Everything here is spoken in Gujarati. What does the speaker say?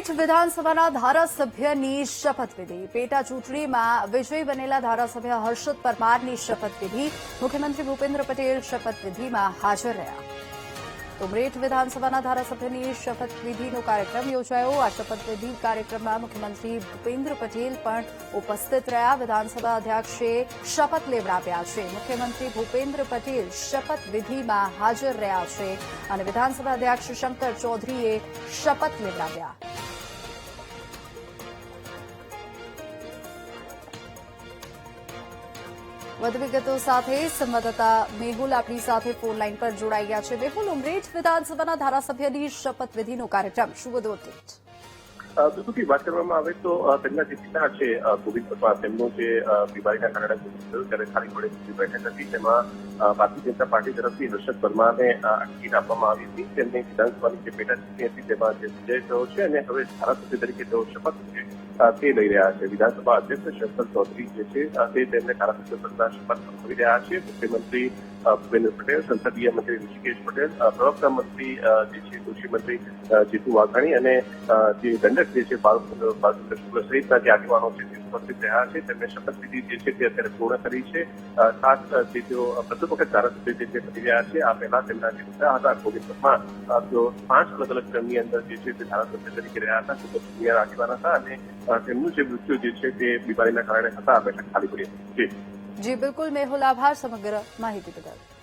ઉમરેઠ વિધાનસભાના ધારાસભ્યની શપથવિધિ પેટા ચૂંટણીમાં વિજયી બનેલા ધારાસભ્ય હર્ષદ પરમારની શપથવિધિ મુખ્યમંત્રી ભૂપેન્દ્ર પટેલ શપથવિધિમાં હાજર રહ્યા ઉમરેઠ વિધાનસભાના ધારાસભ્યની શપથવિધિનો કાર્યક્રમ યોજાયો આ શપથવિધિ કાર્યક્રમમાં મુખ્યમંત્રી ભૂપેન્દ્ર પટેલ પણ ઉપસ્થિત રહ્યા વિધાનસભા અધ્યક્ષે શપથ લેવડાવ્યા છે મુખ્યમંત્રી ભૂપેન્દ્ર પટેલ શપથવિધિમાં હાજર રહ્યા છે અને વિધાનસભા અધ્યક્ષ શંકર ચૌધરીએ શપથ લેવડાવ્યા વધુ વિગતો સાથે સંવાદદાતા મેહુલ આપણી સાથે ફોન લાઈન પર જોડાઈ ગયા છે મેહુલ ઉમરેઠ વિધાનસભાના ધારાસભ્યની શપથવિધિનો કાર્યક્રમ શું વધુ અપડેટ બિલકુલ વાત કરવામાં આવે તો તેમના જે પિતા છે ગોવિંદ પરમાર તેમનું જે બીમારીના કારણે થયું ત્યારે ખાલી પડેલી બેઠક હતી તેમાં ભારતીય જનતા પાર્ટી તરફથી હર્ષદ પરમારને ટિકિટ આપવામાં આવી હતી તેમને વિધાનસભાની જે પેટા ચૂંટણી હતી તેમાં જે વિજય થયો છે અને હવે ધારાસભ્ય તરીકે તેઓ શપથ તે લઈ રહ્યા છે વિધાનસભા અધ્યક્ષ શંકર ચૌધરી જે છે તે તેમને ધારાસભ્ય પદના શપથ લેવી રહ્યા છે મુખ્યમંત્રી ભૂપેન્દ્ર પટેલ સંસદીય મંત્રી ઋષિકેશ પટેલ પ્રવક્તા મંત્રી જે છે કૃષિ મંત્રી જીતુ વાઘાણી અને જે દંડક જે છે બાલચંદ્ર શુક્લ સહિતના જે આગેવાનો છે તે ઉપસ્થિત રહ્યા છે તેમને શપથવિધિ જે છે તે અત્યારે પૂર્ણ કરી છે ખાસ જે તેઓ પ્રથમ વખત ધારાસભ્ય જે છે બની રહ્યા છે આ પહેલા તેમના જે પિતા હતા ગોવિંદ પરમાર તેઓ 5 અલગ અલગ ટર્મની અંદર જે છે તે ધારાસભ્ય તરીકે રહ્યા હતા ખૂબ જ સિનિયર આગેવાન હતા અને તેમનું જે મૃત્યુ જે છે તે બીમારીના કારણે હતા બેઠક ખાલી પડી હતી જી બિલકુલ મેહુલ આભાર સમગ્ર માહિતી બદલ